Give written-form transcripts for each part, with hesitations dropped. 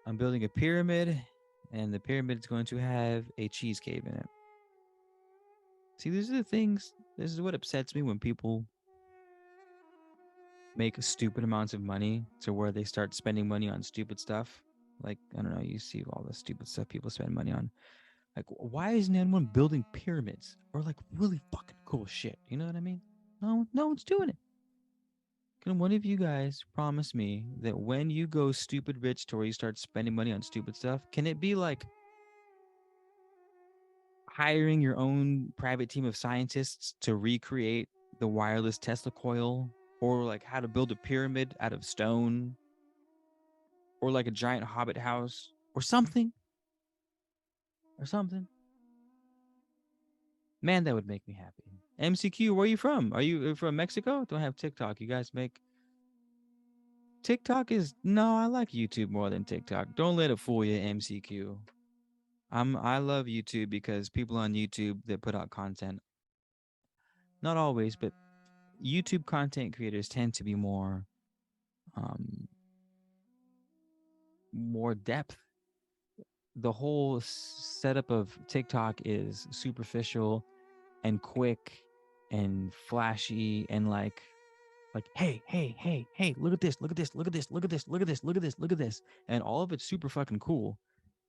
I'm building a pyramid, and the pyramid is going to have a cheese cave in it. See, these are the things. This is what upsets me when people make stupid amounts of money to where they start spending money on stupid stuff. Like, I don't know, you see all the stupid stuff people spend money on. Like, why isn't anyone building pyramids or like really fucking cool shit? You know what I mean? No one's doing it. Can one of you guys promise me that when you go stupid rich to where you start spending money on stupid stuff, can it be like hiring your own private team of scientists to recreate the wireless Tesla coil, or like how to build a pyramid out of stone, or like a giant hobbit house, or something, or something? Man, that would make me happy. MCQ, where are you from? Are you from Mexico? Don't have TikTok. You guys make TikTok is no, I like YouTube more than TikTok. Don't let it fool you, MCQ. I love YouTube because people on YouTube that put out content, not always, but YouTube content creators tend to be um more depth. The whole setup of TikTok is superficial and quick and flashy and like hey, look at this, look at this, look at this, look at this, look at this, look at this, look at this. And all of it's super fucking cool.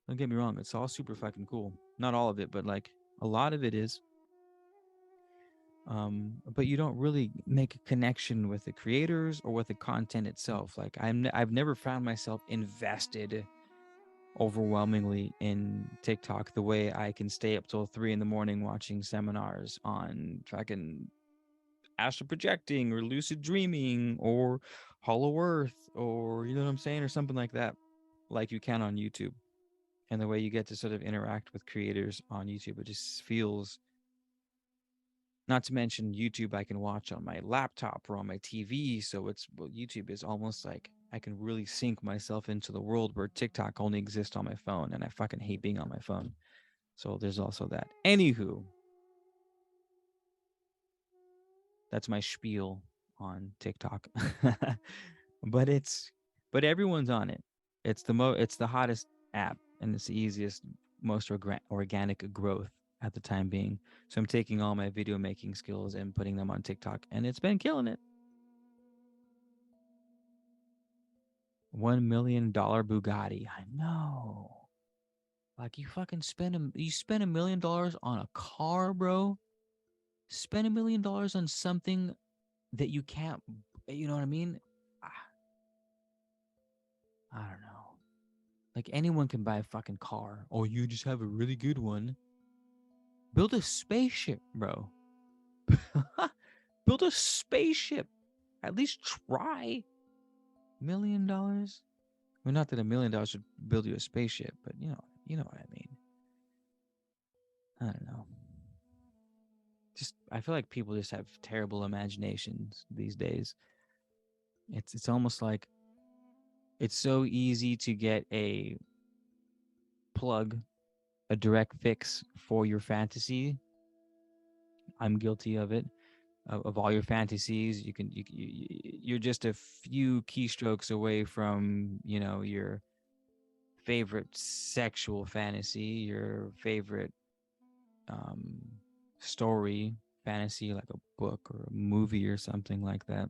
Don't get me wrong, it's all super fucking cool. Not all of it, but like a lot of it is. But you don't really make a connection with the creators or with the content itself. Like I've never found myself invested overwhelmingly in TikTok the way I can stay up till 3 in the morning watching seminars on fucking astral projecting or lucid dreaming or Hollow Earth, or you know what I'm saying, or something like that, like you can on YouTube. And the way you get to sort of interact with creators on YouTube, it just feels. Not to mention YouTube, I can watch on my laptop or on my TV. So YouTube is almost like I can really sink myself into the world where TikTok only exists on my phone, and I fucking hate being on my phone. So there's also that. Anywho, that's my spiel on TikTok. but it's but everyone's on it. It's the hottest app, and it's the easiest, most organic growth at the time being. So I'm taking all my video making skills and putting them on TikTok, and it's been killing it. $1 million Bugatti. I know. Like you spend $1 million on a car, bro. Spend $1 million on something that you can't. You know what I mean? Ah, I don't know. Like anyone can buy a fucking car, or you just have a really good one. Build a spaceship, bro. Build a spaceship. At least try. $1 million. Well, not that $1 million should build you a spaceship, but you know what I mean. I don't know. Just I feel like people just have terrible imaginations these days. It's almost like it's so easy to get a plug, a direct fix for your fantasy. I'm guilty of it. Of all your fantasies, you're just a few keystrokes away from your favorite sexual fantasy, your favorite um, story fantasy, like a book or a movie or something like that.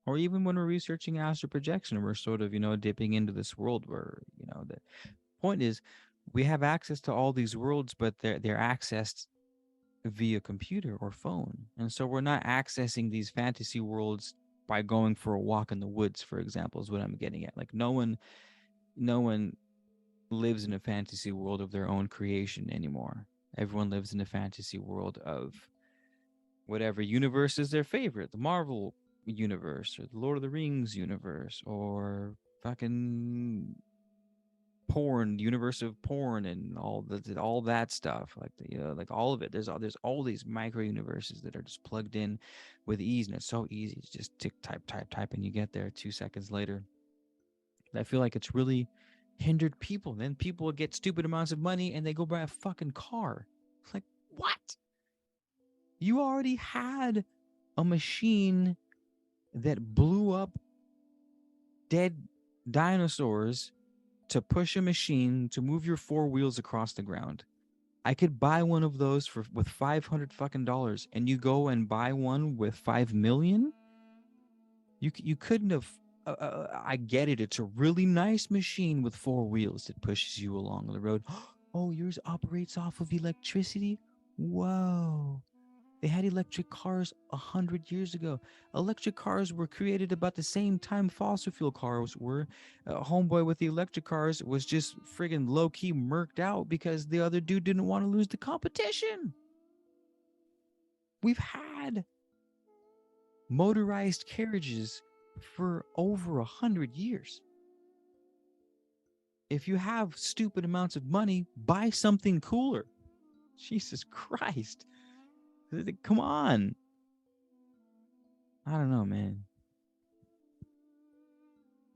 Or even when we're researching astral projection, we're sort of dipping into this world where the point is we have access to all these worlds, but they're accessed via computer or phone. And so we're not accessing these fantasy worlds by going for a walk in the woods, for example, is what I'm getting at. Like no one lives in a fantasy world of their own creation anymore. Everyone lives in a fantasy world of whatever universe is their favorite. The Marvel universe or the Lord of the Rings universe or fucking porn, universe of porn, and all that stuff, like like all of it. There's all these micro universes that are just plugged in with ease, and it's so easy to just tick type, and you get there 2 seconds later. I feel like it's really hindered people. Then people get stupid amounts of money and they go buy a fucking car. Like, what? You already had a machine that blew up dead dinosaurs to push a machine to move your four wheels across the ground. I could buy one of those with $500 and you go and buy one with 5 million. You couldn't have. I get it. It's a really nice machine with four wheels that pushes you along the road. Oh, yours operates off of electricity. Whoa. They had electric cars 100 years ago. Electric cars were created about the same time fossil fuel cars were. Homeboy with the electric cars was just friggin' low key murked out because the other dude didn't want to lose the competition. We've had motorized carriages for over 100 years. If you have stupid amounts of money, buy something cooler. Jesus Christ. Come on. I don't know, man.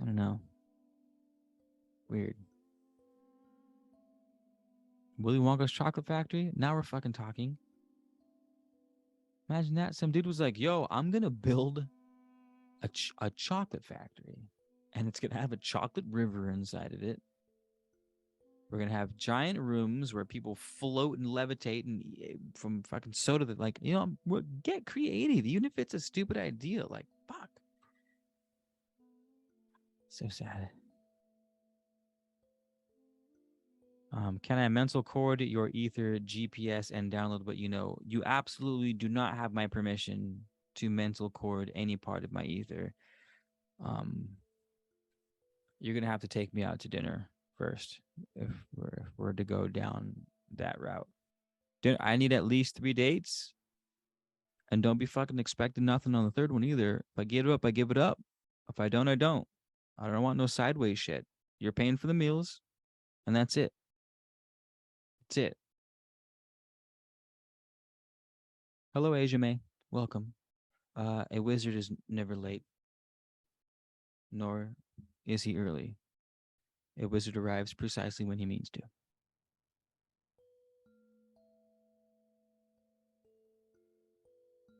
I don't know. Weird. Willy Wonka's chocolate factory? Now we're fucking talking. Imagine that. Some dude was like, yo, I'm going to build a chocolate factory. And it's going to have a chocolate river inside of it. We're going to have giant rooms where people float and levitate and from fucking soda that, like, you know, get creative. Even if it's a stupid idea. Like, fuck. So sad. Can I mental cord your Ether GPS and download what you know? You absolutely do not have my permission to mental cord any part of my Ether. You're gonna have to take me out to dinner first if we're to go down that route. I need at least 3 dates, and don't be fucking expecting nothing on the third one either. If I give it up, I give it up. If I don't, I don't. I don't want no sideways shit. You're paying for the meals, and that's it. That's it. Hello, Asia May. Welcome. A wizard is never late, nor is he early. A wizard arrives precisely when he means to.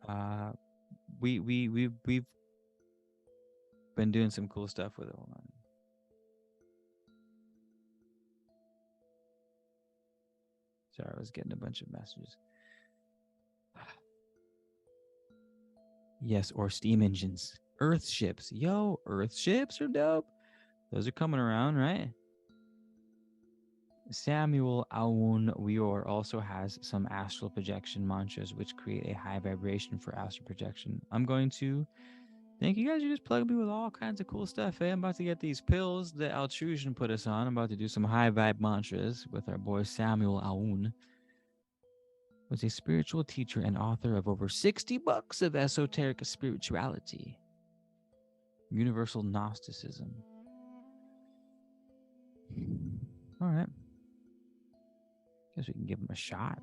Uh, we've been doing some cool stuff with it. Hold on. Sorry, I was getting a bunch of messages. Yes, or steam engines. Earth ships. Yo, Earth ships are dope. Those are coming around, right? Samuel Aoun Wior also has some astral projection mantras which create a high vibration for astral projection. I'm going to thank you guys. You just plug me with all kinds of cool stuff. I'm about to get these pills that Altrusion put us on. I'm about to do some high vibe mantras with our boy Samuel Aoun. Was a spiritual teacher and author of over 60 books of esoteric spirituality, universal Gnosticism. All right. Guess we can give him a shot,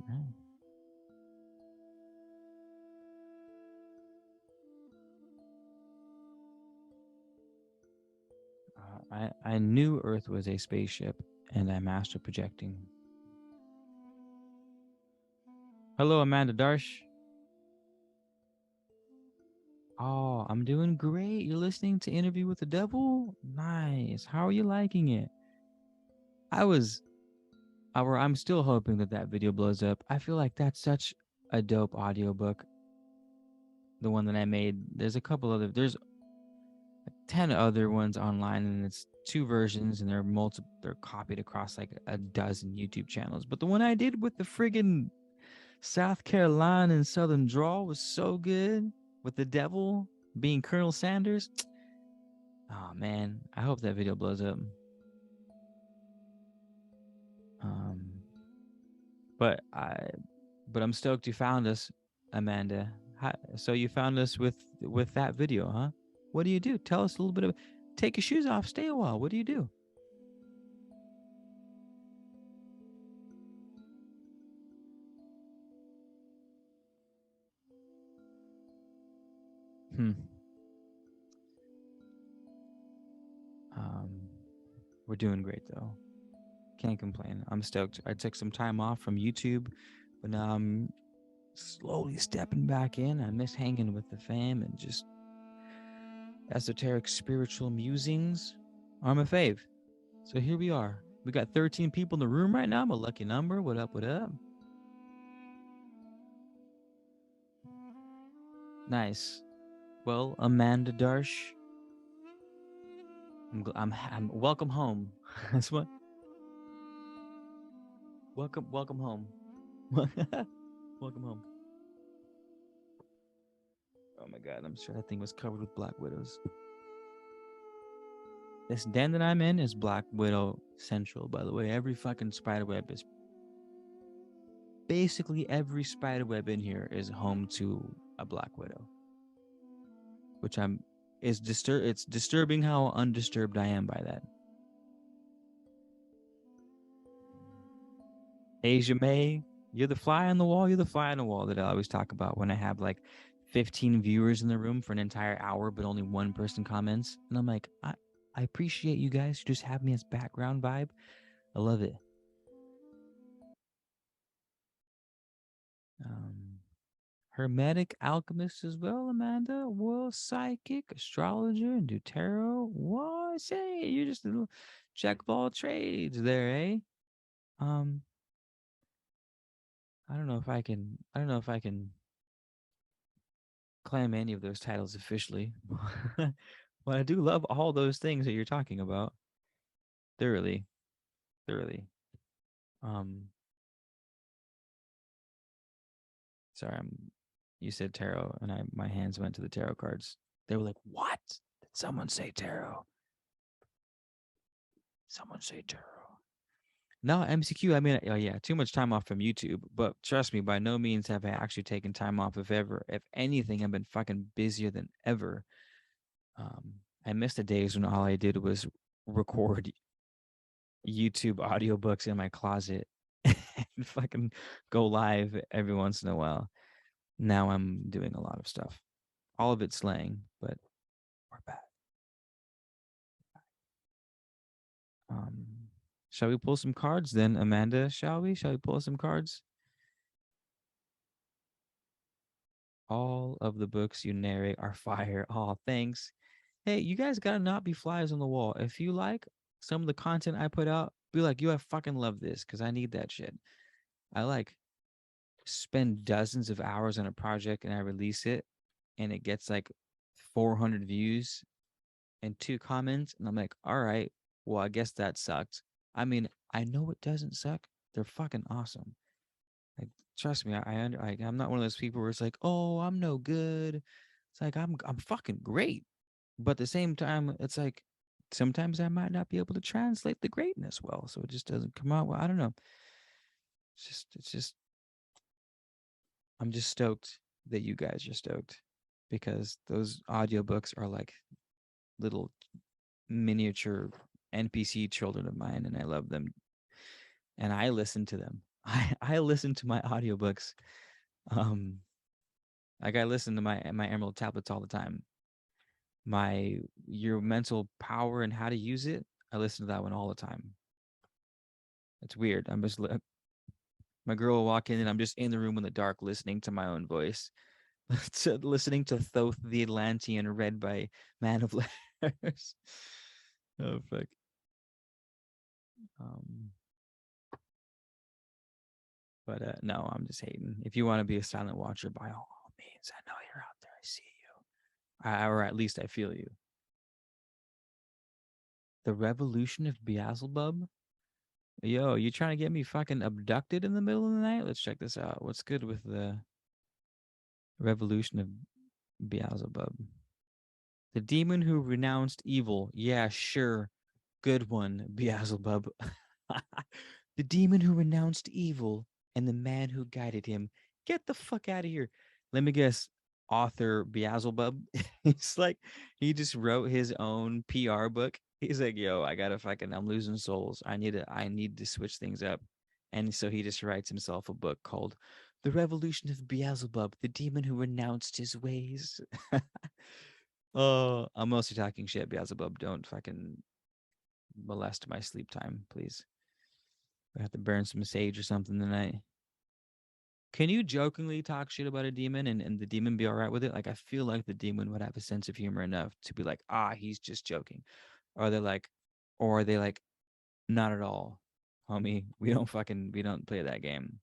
right? I knew Earth was a spaceship, and I'm astral projecting. Hello, Amanda Darsh. Oh, I'm doing great. You're listening to Interview with the Devil? Nice. How are you liking it? I'm still hoping that video blows up. I feel like that's such a dope audiobook. The one that I made. There's a couple other. There's 10 other ones online, and it's 2 versions, and they're copied across like a dozen YouTube channels. But the one I did with the friggin' South Carolina and Southern drawl was so good, with the devil being Colonel Sanders. Oh man, I hope that video blows up. But I'm stoked you found us, Amanda. So you found us with that video, huh? What do you do? Tell us a little bit of. Take your shoes off. Stay a while. What do you do? We're doing great though. Can't complain. I'm stoked. I took some time off from YouTube, but now I'm slowly stepping back in. I miss hanging with the fam and just esoteric spiritual musings are my fave. So here we are. We got 13 people in the room right now. I'm a lucky number. What up? What up? Nice. Well, Amanda Darsh, I'm welcome home. That's what. Welcome home. Welcome home. Oh my god, I'm sure that thing was covered with black widows. This den that I'm in is Black Widow Central, by the way. Every fucking spiderweb is basically every spiderweb in here is home to a Black Widow, which I'm is disturb. It's disturbing how undisturbed I am by that. Asia May, you're the fly on the wall. You're the fly on the wall that I always talk about when I have like 15 viewers in the room for an entire hour, but only one person comments, and I'm like, I appreciate you guys. You just have me as background vibe. I love it. Um, Hermetic alchemist as well, Amanda. Well, psychic, astrologer, and do tarot. What? Say, you're just a little jack of all trades there, eh? Um, I don't know if I can. I don't know if I can claim any of those titles officially. But I do love all those things that you're talking about. Thoroughly, thoroughly. Um, sorry, you said tarot, and my hands went to the tarot cards. They were like, "What? Did someone say tarot? Someone say tarot?" No, MCQ. I mean, oh yeah, too much time off from YouTube. But trust me, by no means have I actually taken time off. If ever, if anything, I've been fucking busier than ever. Um, I missed the days when all I did was record YouTube audiobooks in my closet and fucking go live every once in a while. Now I'm doing a lot of stuff. All of it slang, but we're back. Um, shall we pull some cards then, Amanda? Shall we? Shall we pull some cards? All of the books you narrate are fire. Oh, thanks. Hey, you guys gotta not be flies on the wall. If you like some of the content I put out, be like, I fucking love this because I need that shit. I like spend dozens of hours on a project and I release it and it gets like 400 views and two comments. And I'm like, all right, well, I guess that sucked. I mean, I know it doesn't suck. They're fucking awesome. Like, trust me, I'm not one of those people where it's like, oh, I'm no good. It's like I'm fucking great, but at the same time, it's like sometimes I might not be able to translate the greatness well, so it just doesn't come out well. I don't know. It's just I'm just stoked that you guys are stoked because those audiobooks are like little miniature NPC children of mine, and I love them, and I listen to them. I listen to my audiobooks. Um, like I listen to my Emerald tablets all the time. My Your mental power and how to use it. I listen to that one all the time. It's weird. My girl will walk in and I'm just in the room in the dark listening to my own voice. Listening to Thoth the Atlantean read by Man of Letters. Oh fuck. Um but no, I'm just hating. If you want to be a silent watcher, by all means, I know you're out there. I see you. Or at least I feel you. The Revolution of Beelzebub? Yo, you trying to get me fucking abducted in the middle of the night? Let's check this out. What's good with the Revolution of Beelzebub? The demon who renounced evil. Yeah, sure. Good one, Beelzebub. The demon who renounced evil and the man who guided him. Get the fuck out of here. Let me guess. Author Beelzebub. He's like, he just wrote his own PR book. He's like, yo, I'm losing souls. I need to switch things up. And so he just writes himself a book called The Revolution of Beelzebub, the demon who renounced his ways. Oh, I'm mostly talking shit, Beelzebub. Don't fucking molest my sleep time, please. I have to burn some sage or something tonight. Can you jokingly talk shit about a demon and the demon be all right with it? Like, I feel like the demon would have a sense of humor enough to be like, he's just joking. Or they're like, or are they like, Not at all, homie. We don't play that game.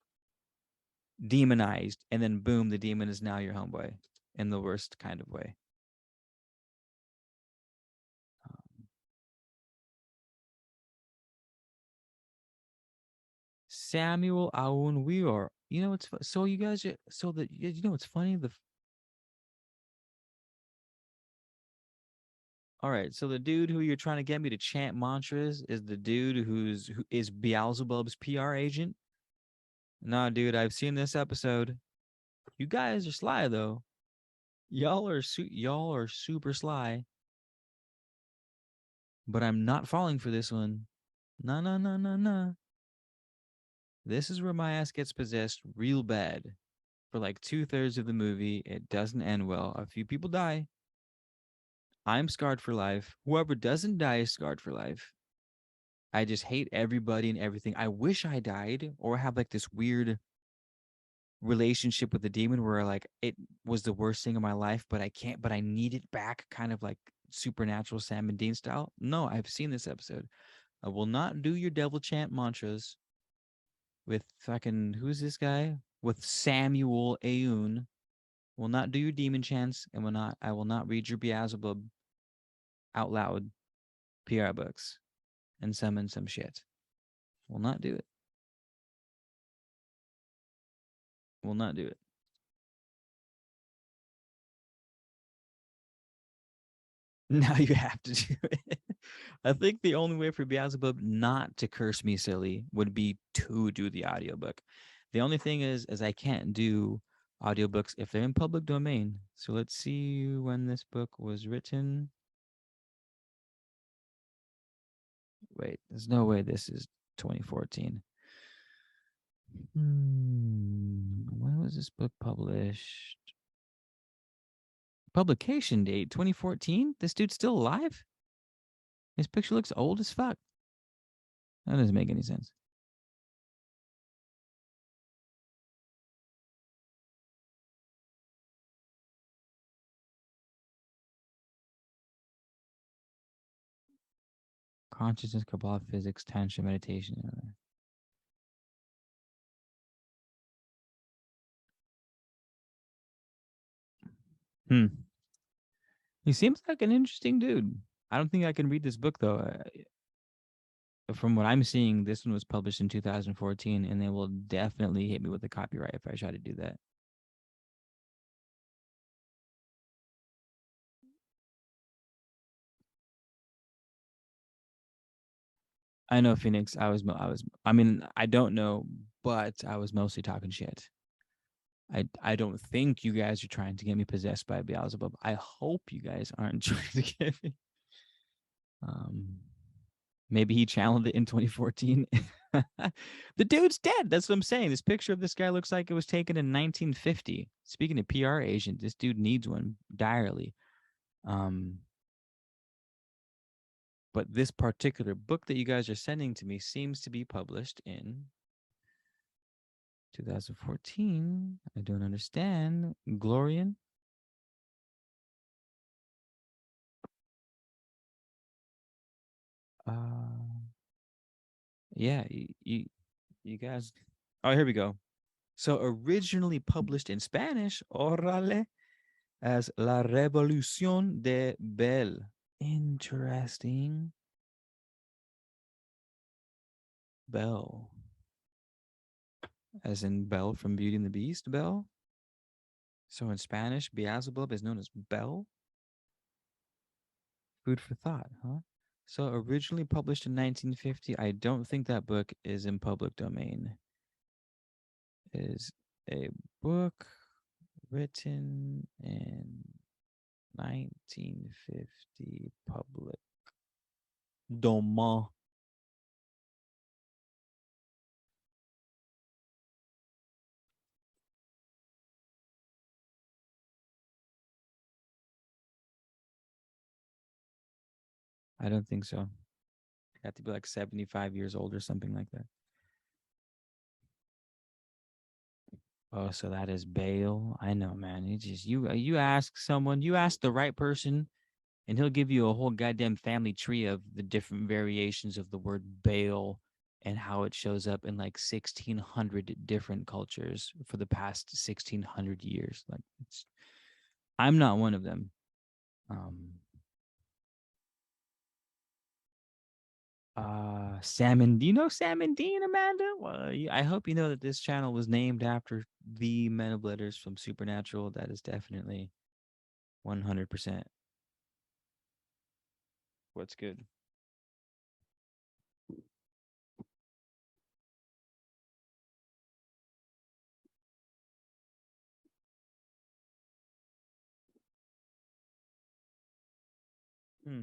Demonized, and then boom, the demon is now your homeboy in the worst kind of way. Um, Samuel Aoun Weor. You know what's so you guys so that you know what's funny the all right, so the dude who you're trying to get me to chant mantras is the dude who is Beelzebub's PR agent. Nah, dude, I've seen this episode. You guys are sly though. Y'all are super sly, but I'm not falling for this one. No, no, no, no, no. This is where my ass gets possessed real bad. For like 2/3 of the movie, it doesn't end well. A few people die. I'm scarred for life. Whoever doesn't die is scarred for life. I just hate everybody and everything. I wish I died or have like this weird relationship with the demon where like it was the worst thing in my life, but I can't, but I need it back, kind of like supernatural Sam and Dean style. No, I've seen this episode. I will not do your devil chant mantras with fucking who's this guy? With Samuel Aoun. Will not do your demon chants and will not I will not read your Beelzebub out loud PR books and summon some shit. Will not do it. Will not do it. Now you have to do it. I think the only way for Beelzebub not to curse me silly would be to do the audiobook. The only thing is I can't do audiobooks if they're in public domain. So let's see when this book was written. Wait, there's no way this is 2014. When was this book published? Publication date 2014? This dude's still alive? His picture looks old as fuck. That doesn't make any sense. Consciousness, Kabbalah, physics, Tantra, meditation. Hmm. He seems like an interesting dude. I don't think I can read this book though. From what I'm seeing, this one was published in 2014, and they will definitely hit me with the copyright if I try to do that. I know Phoenix. I mean, I don't know, but I was mostly talking shit. I don't think you guys are trying to get me possessed by Beelzebub. I hope you guys aren't trying to get me. Um, Maybe he channeled it in 2014. The dude's dead. That's what I'm saying. This picture of this guy looks like it was taken in 1950. Speaking of PR agent, this dude needs one direly. Um, but this particular book that you guys are sending to me seems to be published in 2014. I don't understand. Glorian. Uh, yeah, you guys. Oh, here we go. So originally published in Spanish, orale, as La Revolución de Belle. Interesting. Belle. As in Belle from Beauty and the Beast, Belle. So in Spanish, Beelzebub is known as Belle. Food for thought, huh? So originally published in 1950, I don't think that book is in public domain. Is a book written in 1950 public domain. I don't think so. You have to be like 75 years old or something like that. Oh, so that is bail. I know, man. You ask someone, you ask the right person. and he'll give you a whole goddamn family tree of the different variations of the word bail and how it shows up in like 1600 different cultures for the past 1600 years. Like I'm not one of them. Um Salmon. Do you know Salmon Dean, Amanda? Well, I hope you know that this channel was named after the Men of Letters from Supernatural. That is definitely 100% what's good. Hmm.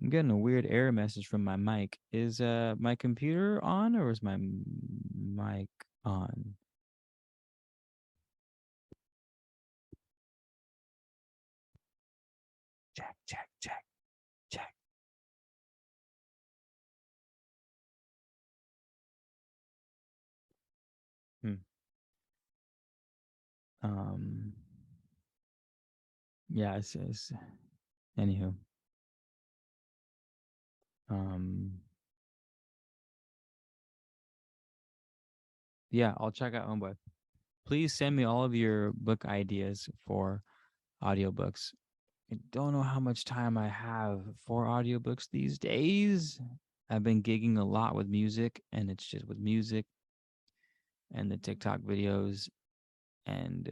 I'm getting a weird error message from my mic. Is my computer on or is my mic on? Check, check, check, check. Hmm. Um. Yeah. It's anywho. Um. Yeah. I'll check out Homeboy. Please send me all of your book ideas for audiobooks. I don't know how much time I have for audiobooks these days. I've been gigging a lot with music, and it's just with music and the TikTok videos and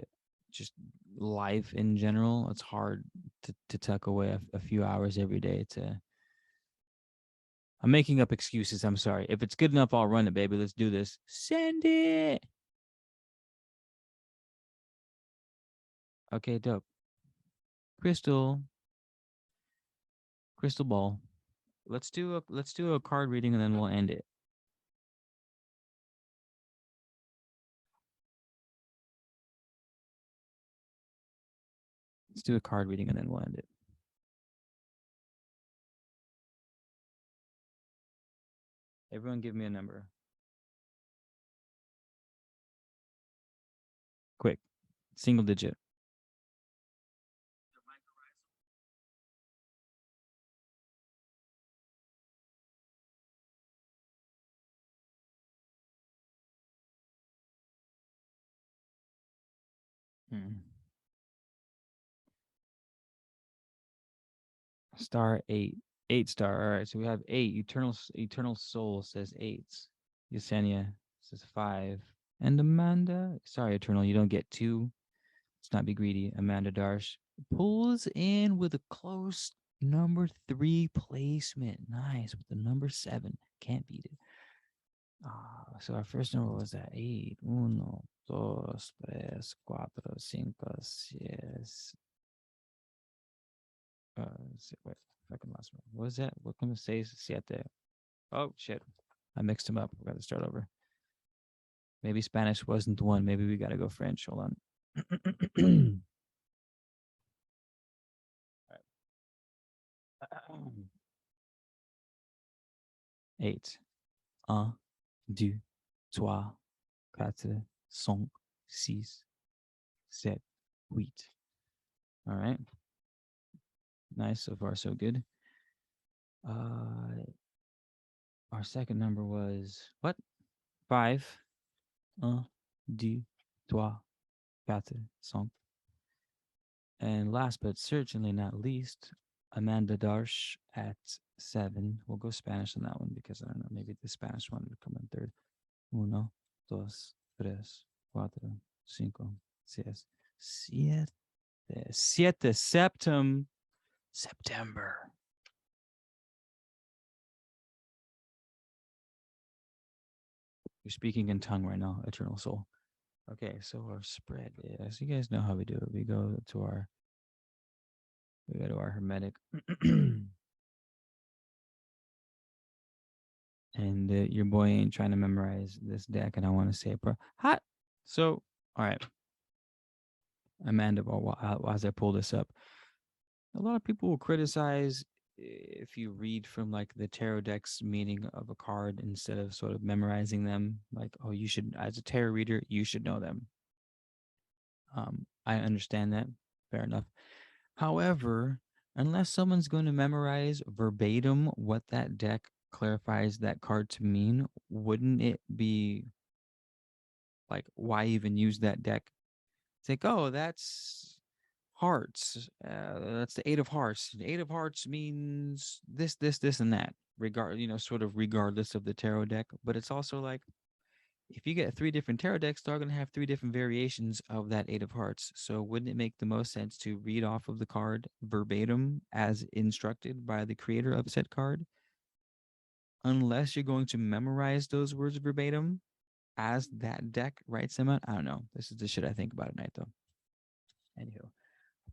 just life in general. It's hard to tuck away a few hours every day to. I'm making up excuses. I'm sorry. If it's good enough, I'll run it, baby. Let's do this. Send it. Okay, dope. Crystal, crystal ball. Let's do a card reading and then we'll end it. Let's do a card reading and then we'll end it. Everyone, give me a number. Quick, single digit. Hmm. Star eight. 8 star. All right. So we have eight. Eternal soul says eight. Yesenia says five. And Amanda. Sorry, Eternal, you don't get two. Let's not be greedy. Amanda Darsh pulls in with a close number three placement. Nice. With the number seven. Can't beat it. So our first number was at eight. Uno, dos, tres, cuatro, cinco, seis. Wait, fucking last one. What was that? What can we say? Siete. Oh shit, I mixed them up. We got to start over. Maybe Spanish wasn't the one. Maybe we got to go French. Hold on. Eight. Un, deux, trois, quatre, cinq, six, sept, huit. All right. Nice. So far, so good. Uh, our second number was what? Five. Un, deux, trois, quatre, cinq. And last but certainly not least, Amanda Darsh at seven. We'll go Spanish on that one because I don't know. Maybe the Spanish one would come in third. Uno, dos, tres, cuatro, cinco, seis, siete. Siete. September. You're speaking in tongue right now, Eternal Soul. Okay, so our spread is, you guys know how we do it. We go to our hermetic. And your boy ain't trying to memorize this deck, and I want to say it, bro. Hot. So, all right, Amanda, as I pull this up, a lot of people will criticize if you read from like the tarot deck's meaning of a card instead of sort of memorizing them. Like, oh, you should, as a tarot reader, you should know them. I understand that. Fair enough. However, Unless someone's going to memorize verbatim what that deck clarifies that card to mean, wouldn't it be like, why even use that deck? It's like, oh, that's hearts. That's the eight of hearts. The eight of hearts means this, and that. Sort of regardless of the tarot deck. But it's also like, if you get three different tarot decks, they're going to have three different variations of that eight of hearts. So wouldn't it make the most sense to read off of the card verbatim as instructed by the creator of said card? Unless you're going to memorize those words verbatim as that deck writes them out. I don't know. This is the shit I think about at night, though. Anywho,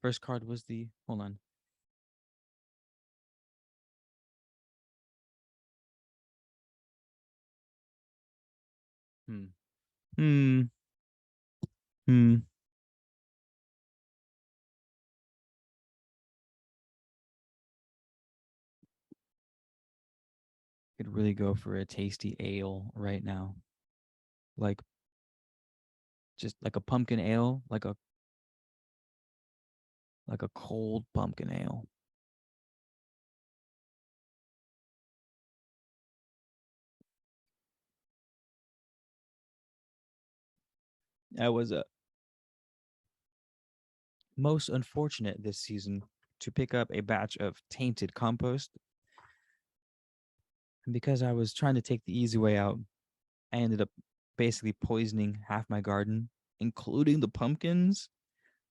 first card was the. Hold on. Hmm. Hmm. Hmm. Could really go for a tasty ale right now. Like, just like a pumpkin ale, like a cold pumpkin ale. That was a most unfortunate this season to pick up a batch of tainted compost. And because I was trying to take the easy way out, I ended up basically poisoning half my garden, including the pumpkins.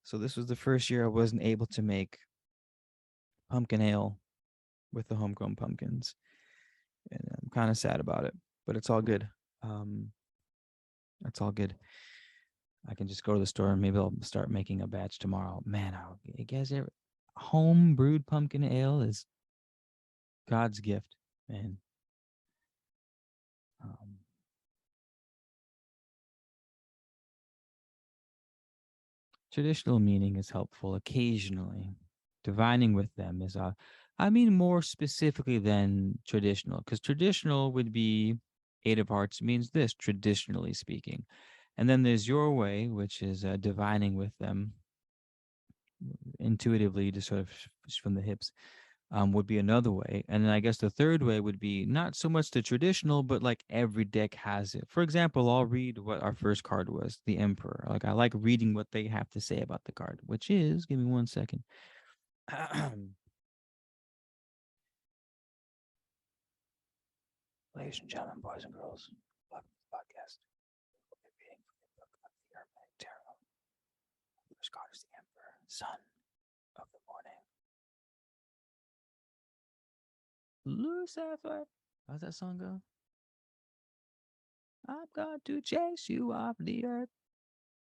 So this was the first year I wasn't able to make pumpkin ale with the homegrown pumpkins. And I'm kind of sad about it, but it's all good. Um, it's all good. I can just go to the store and maybe I'll start making a batch tomorrow. Man, I guess home brewed pumpkin ale is God's gift, man. Um, Traditional meaning is helpful occasionally. Divining with them is, I mean, more specifically than traditional, because traditional would be eight of hearts means this, traditionally speaking. And then there's your way, which is divining with them intuitively, just sort of from the hips, would be another way. And then I guess the third way would be not so much the traditional, but like every deck has it. For example, I'll read what our first card was, the Emperor. Like I like reading what they have to say about the card, which is, give me 1 second. Ladies and gentlemen, boys and girls, welcome to the podcast. We'll be reading from the book of the Hermetic Tarot. First card is the Emperor, Son of the Morning. Lucifer. How's that song go? I'm going to chase you off the earth.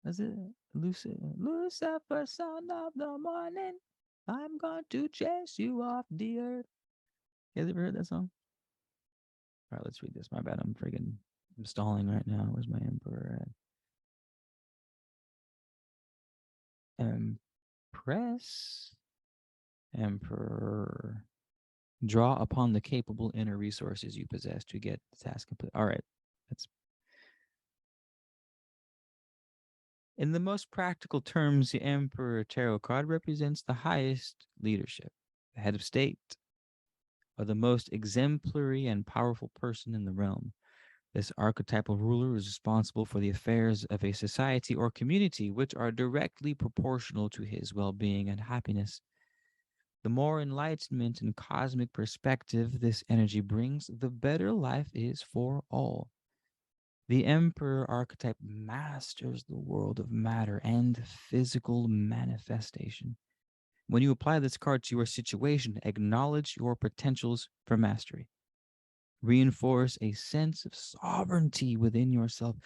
Is it Lucifer, son of the morning? I'm going to chase you off the earth. You guys ever heard that song? All right, let's read this. My bad. I'm stalling right now. Where's my emperor at? Empress. Emperor. Draw upon the capable inner resources you possess to get the task complete. All right. That's in the most practical terms, the Emperor Tarot card represents the highest leadership, the head of state, or the most exemplary and powerful person in the realm. This archetypal ruler is responsible for the affairs of a society or community which are directly proportional to his well being and happiness. The more enlightenment and cosmic perspective this energy brings, the better life is for all. The Emperor archetype masters the world of matter and physical manifestation. When you apply this card to your situation, acknowledge your potentials for mastery. Reinforce a sense of sovereignty within yourself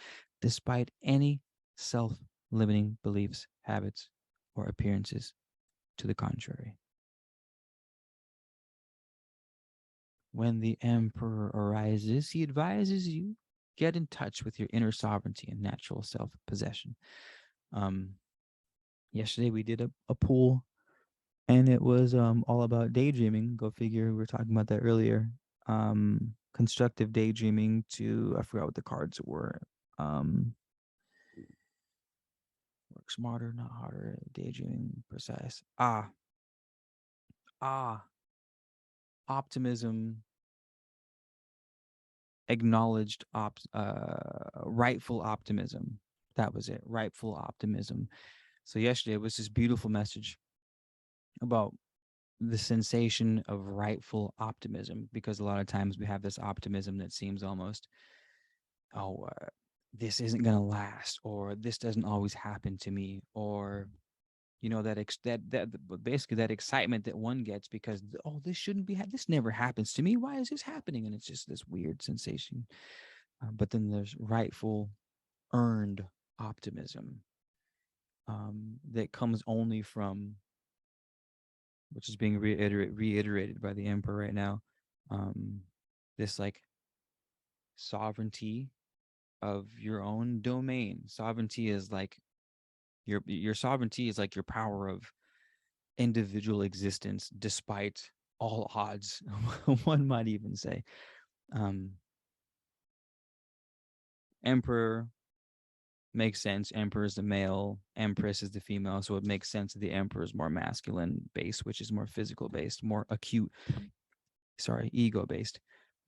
despite any self limiting beliefs, habits, or appearances to the contrary. When the Emperor arises, he advises you get in touch with your inner sovereignty and natural self possession. Um, Yesterday we did a pool and it was all about daydreaming. Go figure. We were talking about that earlier. Constructive daydreaming to I forgot what the cards were. Um, Work smarter, not harder. Daydreaming, precise. Ah, optimism, acknowledged rightful optimism. That was it. Rightful optimism. So yesterday it was this beautiful message about the sensation of rightful optimism, because a lot of times we have this optimism that seems almost, oh, this isn't going to last, or this doesn't always happen to me, or basically that excitement that one gets because, oh, this shouldn't be this never happens to me, why is this happening? And it's just this weird sensation. But then there's rightful, earned optimism, that comes only from, which is being reiterated by the emperor right now, um, this like sovereignty of your own domain. Sovereignty is like your sovereignty is like your power of individual existence despite all odds. One might even say, um, emperor makes sense. Emperor is the male, empress is the female, so it makes sense that the emperor is more masculine based, which is more physical based, more acute, ego based.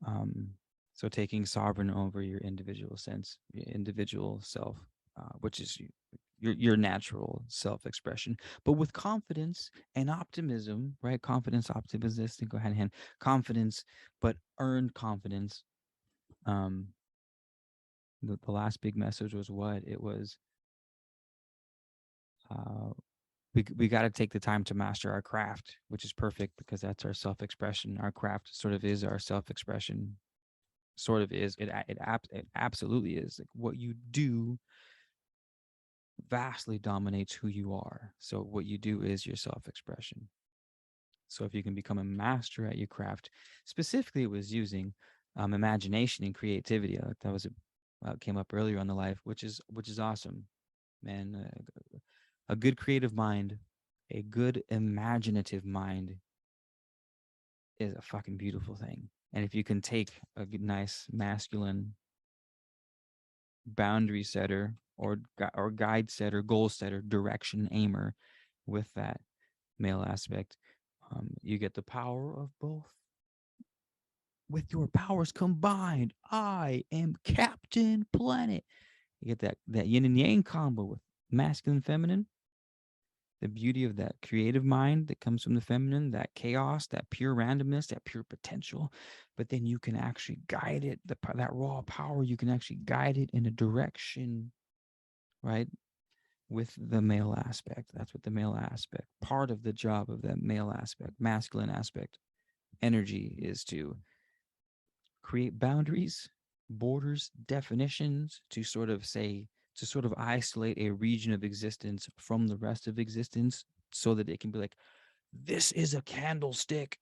Um, so taking sovereign over your individual sense, your individual self, which is your natural self expression, but with confidence and optimism, right? Confidence, optimism, they go hand in hand. Confidence, but earned confidence. Um, the last big message was what it was. Uh, we got to take the time to master our craft, which is perfect because that's our self expression. Our craft sort of is our self expression. Sort of is it absolutely is. Like what you do vastly dominates who you are. So what you do is your self expression. So if you can become a master at your craft, specifically it was using imagination and creativity. That was came up earlier on the life, which is awesome, man. A good creative mind, a good imaginative mind is a fucking beautiful thing. And if you can take a good, nice masculine boundary setter or guide setter, goal setter, direction aimer with that male aspect, you get the power of both. With your powers combined, I am Captain Planet. You get that yin and yang combo with masculine, feminine. The beauty of that creative mind that comes from the feminine, that chaos, that pure randomness, that pure potential. But then you can actually guide it, that raw power, you can actually guide it in a direction, right? With the male aspect. That's what the male aspect, part of the job of that male aspect, masculine aspect, energy is to create boundaries, borders, definitions to sort of isolate a region of existence from the rest of existence so that it can be like, this is a candlestick.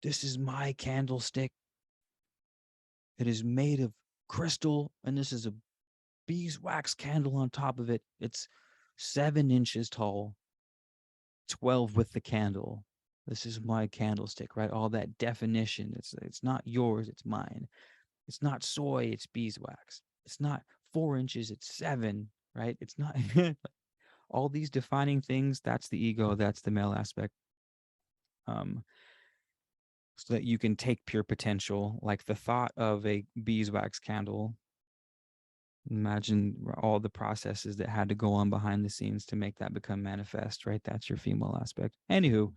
This is my candlestick. It is made of crystal, and this is a beeswax candle on top of it. It's 7 inches tall, 12 with the candle. This is my candlestick, right? All that definition. It's not yours, it's mine. It's not soy, it's beeswax. It's not 4 inches, it's 7, right? It's not all these defining things. That's the ego, that's the male aspect. So that you can take pure potential, like the thought of a beeswax candle. Imagine all the processes that had to go on behind the scenes to make that become manifest, right? That's your female aspect. Anywho,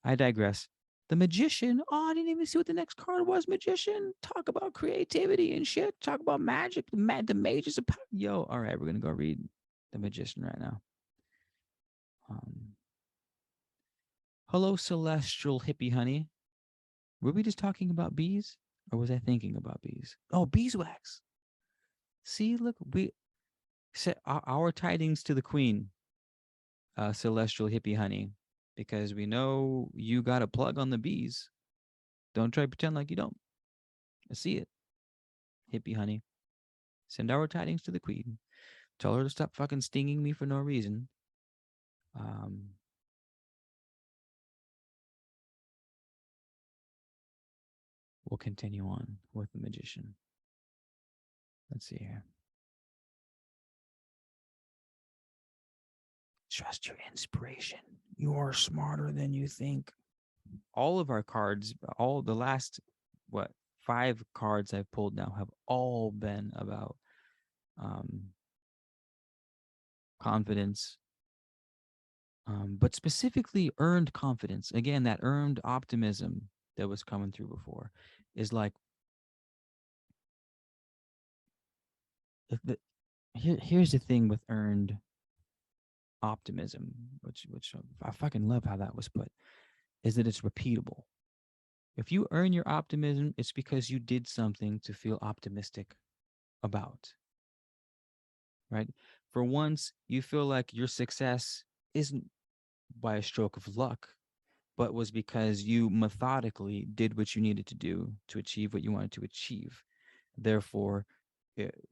I digress. The magician. Oh, I didn't even see what the next card was. Magician. Talk about creativity and shit. Talk about magic. The mages of power. Yo, all right, we're gonna go read the magician right now. Um, Hello, celestial hippie honey. Were we just talking about bees, or was I thinking about bees? Oh, beeswax. See, look, we set our tidings to the queen, celestial hippie honey, because we know you got a plug on the bees. Don't try to pretend like you don't. I see it, hippie honey. Send our tidings to the queen. Tell her to stop fucking stinging me for no reason. Um, we'll continue on with the magician. Let's see here. Trust your inspiration. You are smarter than you think. All of our cards, all the last, what, 5 cards I've pulled now have all been about um, confidence, but specifically earned confidence. Again, that earned optimism that was coming through before is like, the, here's the thing with earned optimism, which I fucking love how that was put, is that it's repeatable. If you earn your optimism, it's because you did something to feel optimistic about, right? For once, you feel like your success isn't by a stroke of luck, but was because you methodically did what you needed to do to achieve what you wanted to achieve. Therefore,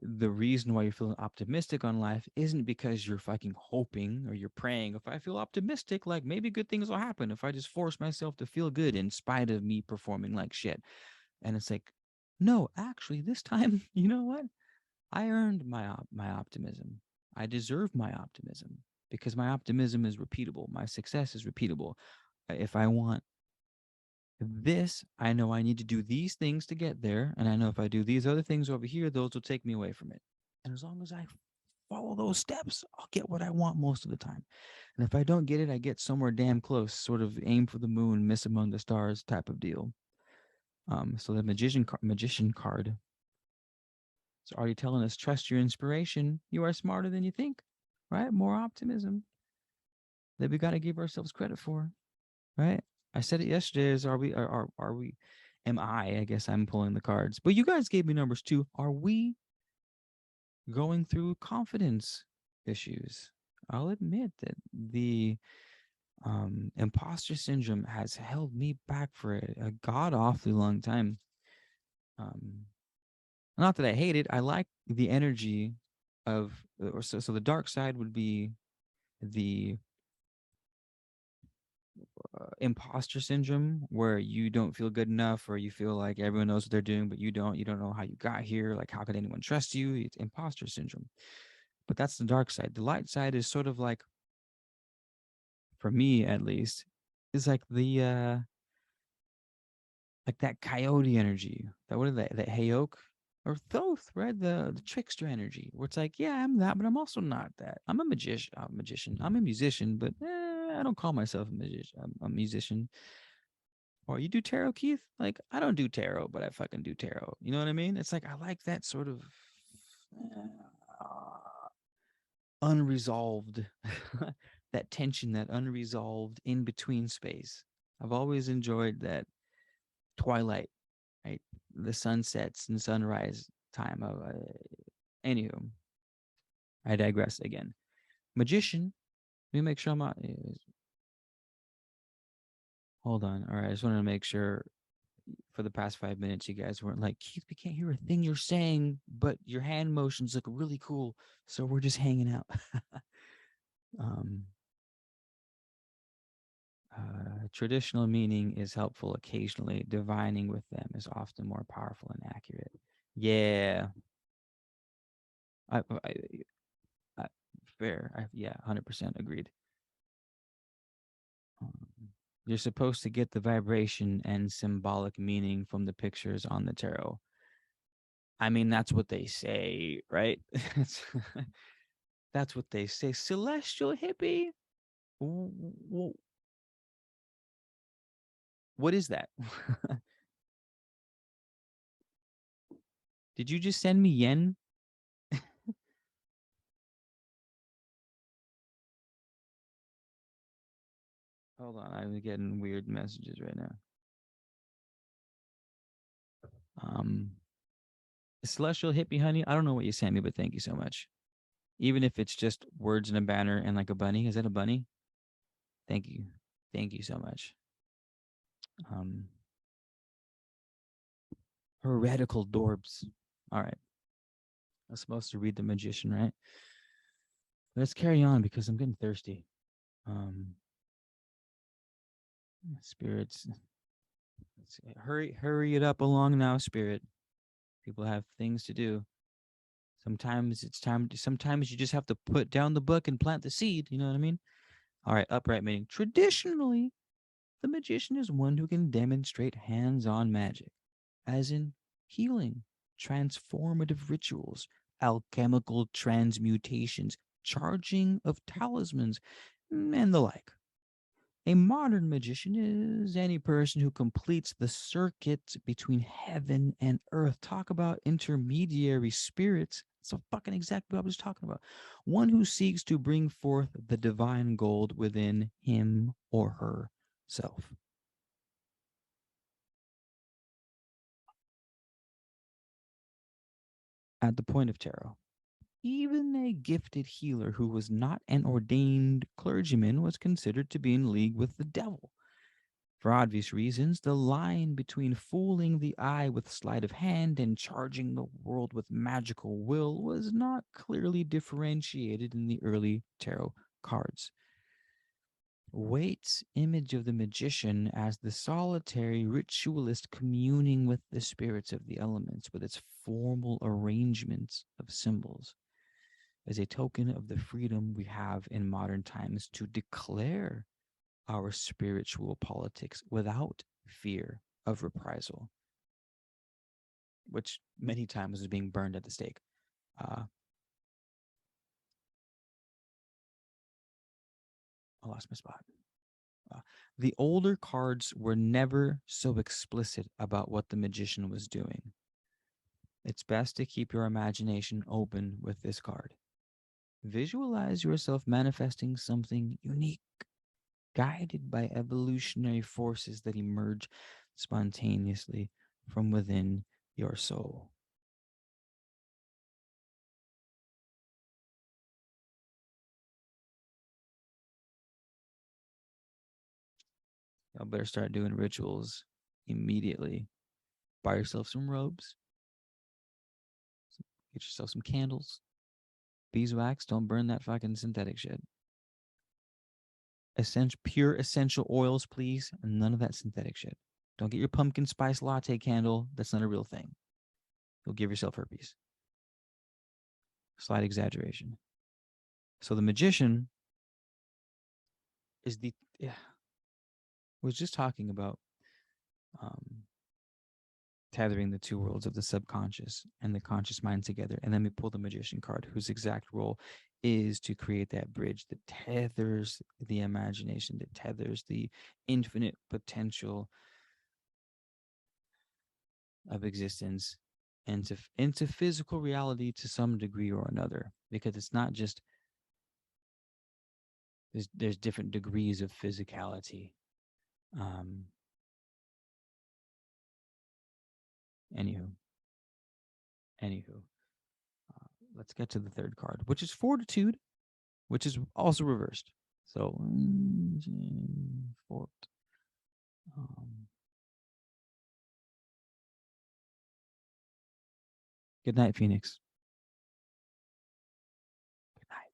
the reason why you're feeling optimistic on life isn't because you're fucking hoping or you're praying. If I feel optimistic, like maybe good things will happen if I just force myself to feel good in spite of me performing like shit. And it's like, no, actually, this time, you know what? I earned my optimism. I deserve my optimism because my optimism is repeatable. My success is repeatable. If I want this, I know I need to do these things to get there. And I know if I do these other things over here, those will take me away from it. And as long as I follow those steps, I'll get what I want most of the time. And if I don't get it, I get somewhere damn close, sort of aim for the moon, miss among the stars type of deal. So the magician card is already telling us, trust your inspiration. You are smarter than you think, right? More optimism that we got to give ourselves credit for, right? I said it yesterday. Is are we? Am I? I guess I'm pulling the cards, but you guys gave me numbers too. Are we going through confidence issues? I'll admit that the imposter syndrome has held me back for a god awfully long time. Um, Not that I hate it. I like the energy of, or so the dark side would be the imposter syndrome, where you don't feel good enough, or you feel like everyone knows what they're doing but you don't. You don't know how you got here, like how could anyone trust you? It's imposter syndrome. But that's the dark side. The light side is sort of like, for me at least, is like the like that coyote energy, that, what is that Hayok or Thoth, right? The trickster energy, where it's like, yeah, I'm that, but I'm also not that. I'm a magician. I'm a musician, but I don't call myself a magician. I'm a musician. Or you do tarot, Keith? Like, I don't do tarot, but I fucking do tarot. You know what I mean? It's like, I like that sort of uh, unresolved, that tension, that unresolved in between space. I've always enjoyed that twilight, right? The sunsets and sunrise time of. Anywho, I digress again. Magician. Let me make sure I'm not. Hold on. All right, I just wanted to make sure for the past 5 minutes, you guys weren't like, Keith, we can't hear a thing you're saying, but your hand motions look really cool, so we're just hanging out. um, Traditional meaning is helpful occasionally. Divining with them is often more powerful and accurate. Yeah, I, I fair. Yeah, 100% agreed. Um, you're supposed to get the vibration and symbolic meaning from the pictures on the tarot. I mean, that's what they say, right? That's what they say. Celestial hippie? What is that? Did you just send me yen? Hold on, I'm getting weird messages right now. Um, Celestial hippie honey. I don't know what you sent me, but thank you so much. Even if it's just words in a banner and like a bunny. Is that a bunny? Thank you. Thank you so much. Um, Heretical Dorbs. All right. I'm supposed to read The Magician, right? Let's carry on because I'm getting thirsty. Um, Spirits. Hurry it up along now, spirit. People have things to do. Sometimes it's time. Sometimes you just have to put down the book and plant the seed. You know what I mean? All right, upright meaning traditionally, the magician is one who can demonstrate hands on magic, as in healing, transformative rituals, alchemical transmutations, charging of talismans, and the like. A modern magician is any person who completes the circuit between heaven and earth. Talk about intermediary spirits. So fucking exactly what I was talking about. One who seeks to bring forth the divine gold within him or herself. At the point of tarot, even a gifted healer who was not an ordained clergyman was considered to be in league with the devil. For obvious reasons, the line between fooling the eye with sleight of hand and charging the world with magical will was not clearly differentiated in the early tarot cards. Waite's image of the magician as the solitary ritualist communing with the spirits of the elements with its formal arrangements of symbols as a token of the freedom we have in modern times to declare our spiritual politics without fear of reprisal, which many times is being burned at the stake. Uh, I lost my spot. Uh, the older cards were never so explicit about what the magician was doing. It's best to keep your imagination open with this card. Visualize yourself manifesting something unique, guided by evolutionary forces that emerge spontaneously from within your soul. Y'all better start doing rituals immediately. Buy yourself some robes, get yourself some candles, beeswax. Don't burn that fucking synthetic shit. Pure essential oils, please. And none of that synthetic shit. Don't get your pumpkin spice latte candle. That's not a real thing. You'll give yourself herpes. Slight exaggeration. So the magician is the. Yeah, was just talking about um, tethering the two worlds of the subconscious and the conscious mind together. And then we pull the magician card, whose exact role is to create that bridge that tethers the imagination, that tethers the infinite potential of existence into physical reality to some degree or another. Because it's not just there's different degrees of physicality. Um, anywho, anywho, let's get to the third card, which is fortitude, which is also reversed. So, fort. Um, good night, Phoenix. Good night.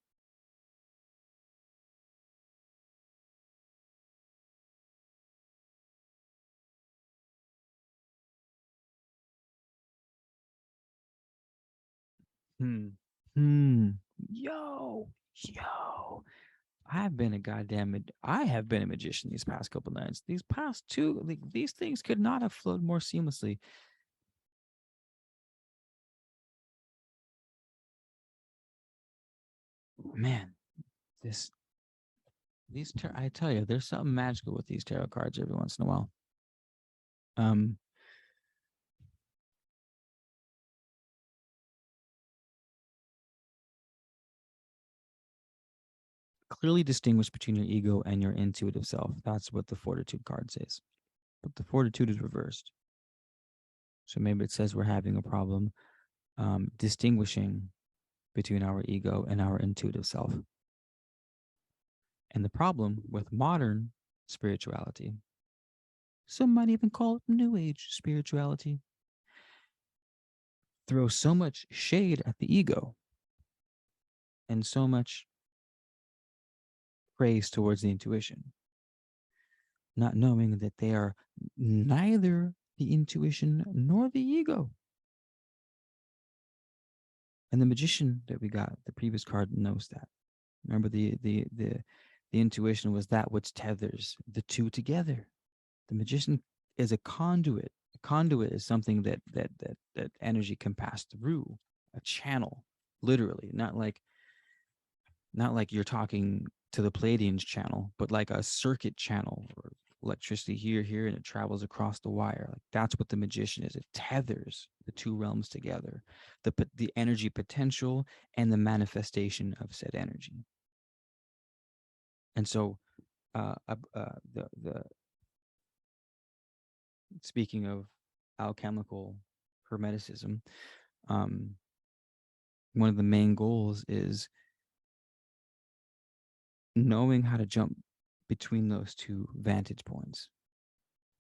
Hmm. Hmm. Yo. Yo. I have been a magician these past couple nights. These past two, like, these things could not have flowed more seamlessly. Man, this I tell you, there's something magical with these tarot cards every once in a while. Um, Clearly distinguish between your ego and your intuitive self. That's what the fortitude card says. But the fortitude is reversed. So maybe it says we're having a problem distinguishing between our ego and our intuitive self. And the problem with modern spirituality, some might even call it new age spirituality, throws so much shade at the ego and so much praise towards the intuition, not knowing that they are neither the intuition nor the ego. And the magician that we got, the previous card, knows that. Remember, the The intuition was that which tethers the two together. The magician is a conduit. A conduit is something that energy can pass through, a channel, literally, not like you're talking to the Palladian's channel, but like a circuit channel or electricity here, and it travels across the wire. Like that's what the magician is. It tethers the two realms together, the energy potential and the manifestation of said energy. And so, the speaking of alchemical hermeticism, um, one of the main goals is knowing how to jump between those two vantage points,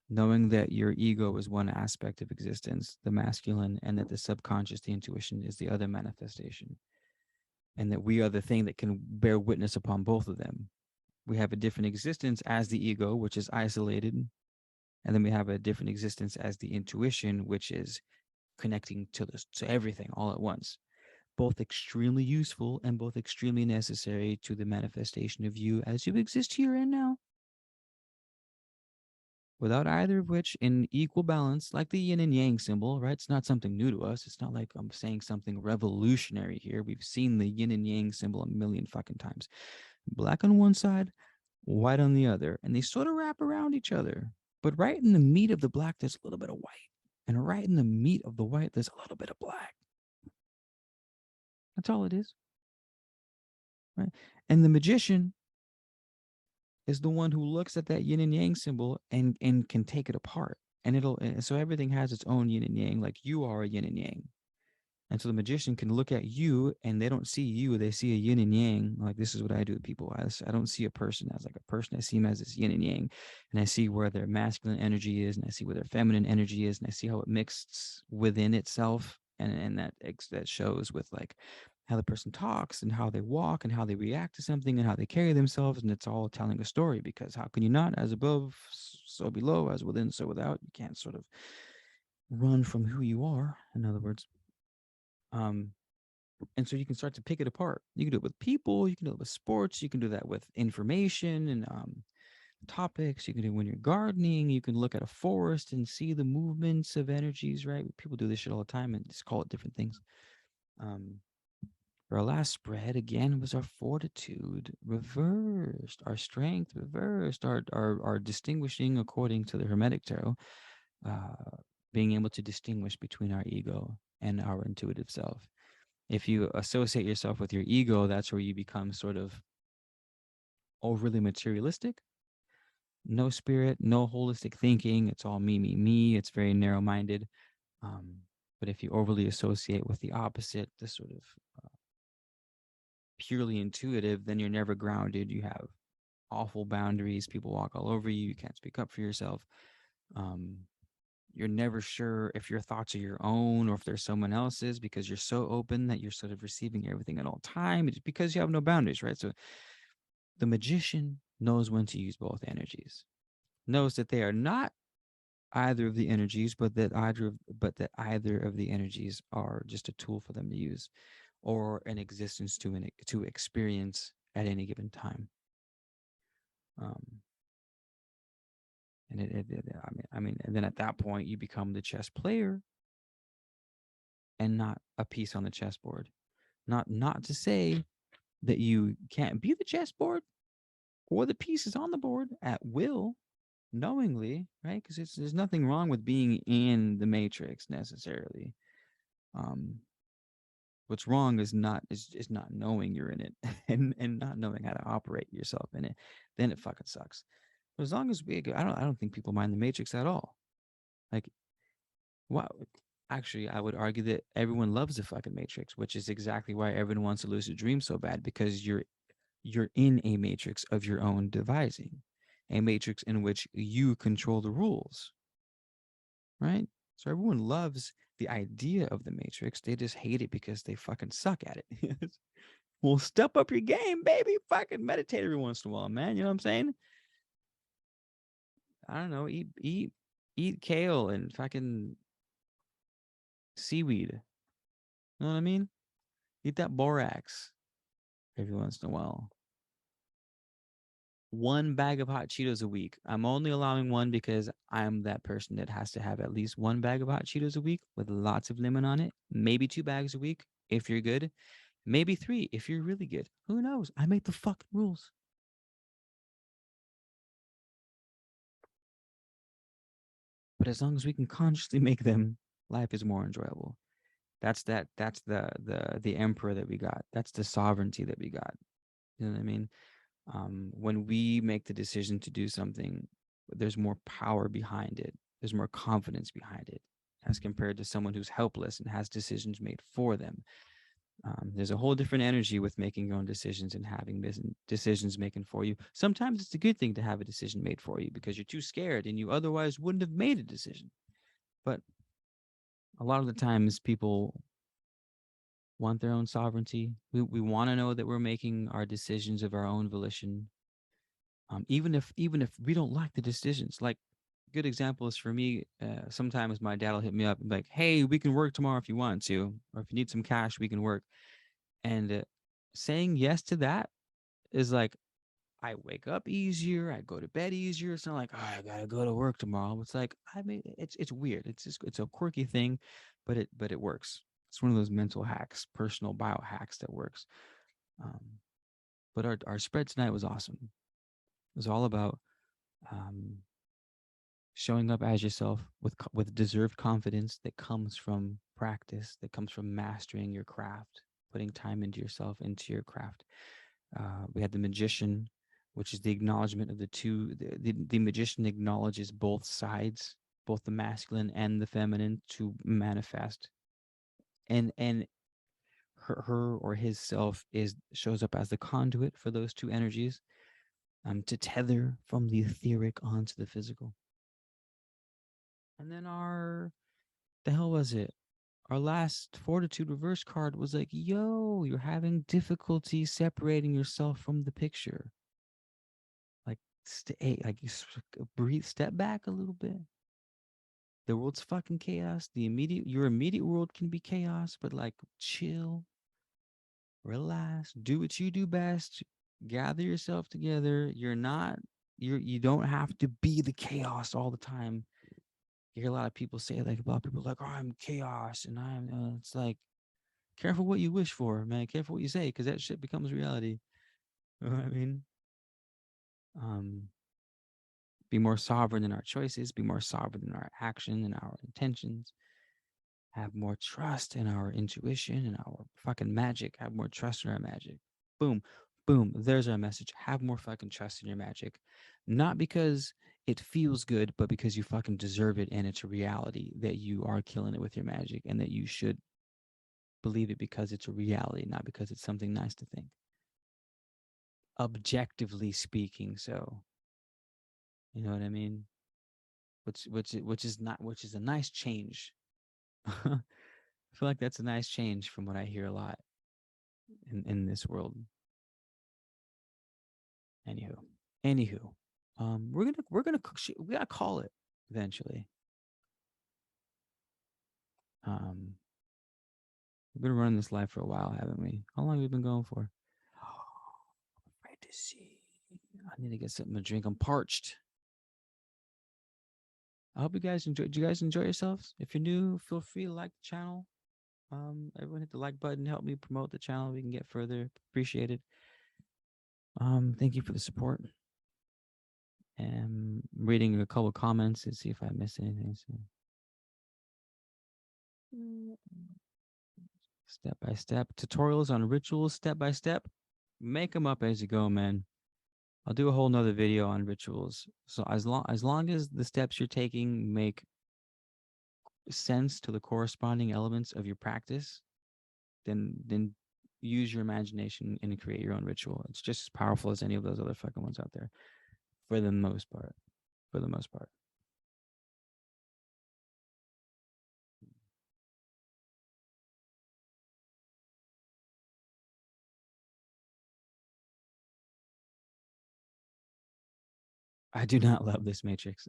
knowing that your ego is one aspect of existence, the masculine, and that the subconscious, the intuition, is the other manifestation, and that we are the thing that can bear witness upon both of them. We have a different existence as the ego, which is isolated, and then we have a different existence as the intuition, which is connecting to everything all at once. Both extremely useful and both extremely necessary to the manifestation of you as you exist here and now. Without either of which in equal balance, like the yin and yang symbol, right? It's not something new to us. It's not like I'm saying something revolutionary here. We've seen the yin and yang symbol a million fucking times. Black on one side, white on the other, and they sort of wrap around each other. But right in the meat of the black, there's a little bit of white. And right in the meat of the white, there's a little bit of black. That's all it is. Right? And the magician is the one who looks at that yin and yang symbol and can take it apart. And so everything has its own yin and yang, like you are a yin and yang. And so the magician can look at you and they don't see you, they see a yin and yang. Like this is what I do with people. I don't see a person as like a person. I see them as this yin and yang. And I see where their masculine energy is and I see where their feminine energy is and I see how it mixes within itself. And that shows with like how the person talks and how they walk and how they react to something and how they carry themselves. And it's all telling a story because how can you not? As above, so below, as within, so without. You can't sort of run from who you are, in other words. Um, and so you can start to pick it apart. You can do it with people, you can do it with sports, you can do that with information and topics. You can do it when you're gardening. You can look at a forest and see the movements of energies, right? People do this shit all the time and just call it different things. Um, our last spread again was our fortitude reversed, our strength reversed, our distinguishing according to the Hermetic Tarot, uh, being able to distinguish between our ego and our intuitive self. If you associate yourself with your ego, that's where you become sort of overly materialistic, no spirit, no holistic thinking. It's all me, me, me. It's very narrow minded. Um, but if you overly associate with the opposite, the sort of purely intuitive, then you're never grounded. You have awful boundaries. People walk all over you. You can't speak up for yourself. Um, you're never sure if your thoughts are your own or if they're someone else's because you're so open that you're sort of receiving everything at all time. It's because you have no boundaries, right? So the magician knows when to use both energies, knows that they are not either of the energies, but that either of the energies are just a tool for them to use or an existence to experience at any given time. Um, and and then at that point you become the chess player and not a piece on the chessboard. Not to say that you can't be the chessboard or the pieces on the board at will, knowingly, right? Because there's nothing wrong with being in the matrix necessarily. Um, what's wrong is not knowing you're in it and not knowing how to operate yourself in it. Then it fucking sucks. But as long as I don't think people mind the matrix at all. Like, wow. Actually, I would argue that everyone loves the fucking matrix, which is exactly why everyone wants to lucid dream so bad because you're in a matrix of your own devising, a matrix in which you control the rules, right? So everyone loves the idea of the matrix. They just hate it because they fucking suck at it. Well, step up your game, baby. Fucking meditate every once in a while, man. You know what I'm saying? I don't know. Eat kale and fucking seaweed. You know what I mean? Eat that borax every once in a while. one bag of hot Cheetos a week. I'm only allowing one because I'm that person that has to have at least one bag of hot Cheetos a week with lots of lemon on it. Maybe 2 bags a week if you're good. Maybe three if you're really good. Who knows? I make the fucking rules. But as long as we can consciously make them, life is more enjoyable. That's the emperor that we got. That's the sovereignty that we got. You know what I mean? When we make the decision to do something, there's more power behind it. There's more confidence behind it as compared to someone who's helpless and has decisions made for them. There's a whole different energy with making your own decisions and having decisions making for you. Sometimes it's a good thing to have a decision made for you because you're too scared and you otherwise wouldn't have made a decision. But a lot of the times people want their own sovereignty. We want to know that we're making our decisions of our own volition. Even if we don't like the decisions, like good example is for me. Sometimes my dad will hit me up and be like, "Hey, we can work tomorrow if you want to, or if you need some cash, we can work." And saying yes to that is like I wake up easier, I go to bed easier. It's not like, oh, I gotta go to work tomorrow. It's like I mean, it's weird. It's a quirky thing, but it works. It's one of those mental hacks, personal biohacks that works. Um, but our spread tonight was awesome. It was all about um, showing up as yourself with deserved confidence that comes from practice, that comes from mastering your craft, putting time into yourself, into your craft. We had the magician, which is the acknowledgement of the two. The magician acknowledges both sides, both the masculine and the feminine, to manifest. And her or his self is shows up as the conduit for those two energies, to tether from the etheric onto the physical. And then the hell was it? Our last fortitude reverse card was like, yo, you're having difficulty separating yourself from the picture. Like, stay, like, breathe, step back a little bit. The world's fucking chaos. Your immediate world can be chaos, but like, chill, relax, do what you do best, gather yourself together. You don't have to be the chaos all the time. You hear a lot of people say, like, about people like, oh, I'm chaos, and it's like, careful what you wish for, man. Careful what you say, because that shit becomes reality. You know what I mean? Um, be more sovereign in our choices, be more sovereign in our action and our intentions, have more trust in our intuition and our fucking magic, have more trust in our magic. Boom, boom. There's our message. Have more fucking trust in your magic. Not because it feels good, but because you fucking deserve it and it's a reality that you are killing it with your magic and that you should believe it because it's a reality, not because it's something nice to think. Objectively speaking, so you know what I mean? Which is a nice change. I feel like that's a nice change from what I hear a lot in this world. Anywho, anywho, we gotta call it eventually. Um, we've been running this live for a while, haven't we? How long have we been going for? Right to see. I need to get something to drink. I'm parched. I hope you guys enjoy. Do you guys enjoy yourselves? If you're new, feel free to like the channel. Everyone hit the like button. Help me promote the channel. We can get further. Appreciate it. Thank you for the support. And reading a couple comments to see if I missed anything. So, step by step tutorials on rituals, step by step. Make them up as you go, man. I'll do a whole nother video on rituals. So as long as the steps you're taking make sense to the corresponding elements of your practice, then use your imagination and create your own ritual. It's just as powerful as any of those other fucking ones out there, for the most part. For the most part. I do not love this matrix.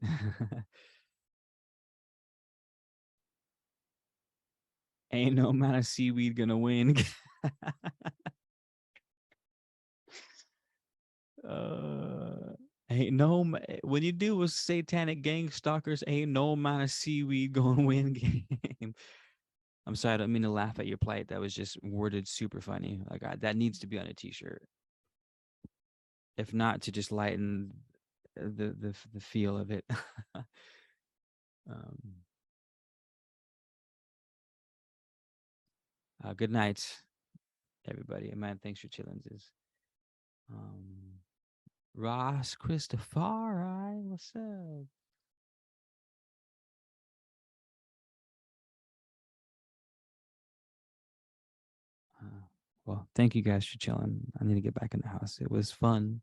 Ain't no amount of seaweed gonna win. uh, Ain't no when you do with satanic gang stalkers, ain't no amount of seaweed gonna win game. I'm sorry, I don't mean to laugh at your plight. That was just worded super funny. Like that needs to be on a T-shirt, if not to just lighten the feel of it. um, Good night, everybody. And man, thanks for chilling. Um, Ross Christopher, what's up? Uh, well, thank you guys for chilling. I need to get back in the house. It was fun.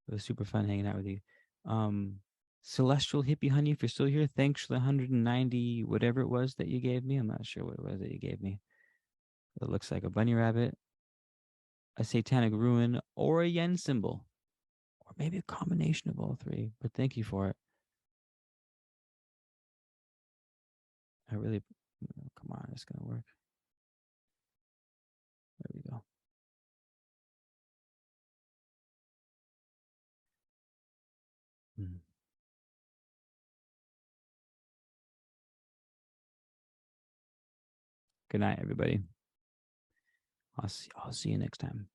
It was super fun hanging out with you. Um, Celestial Hippie Honey, if you're still here, thanks for the 190 whatever it was that you gave me. I'm not sure what it was that you gave me. It looks like a bunny rabbit, a satanic ruin, or a yen symbol, or maybe a combination of all three. But thank you for it. I really, come on, it's gonna work. There we go. Mm. Good night, everybody. I'll see you next time.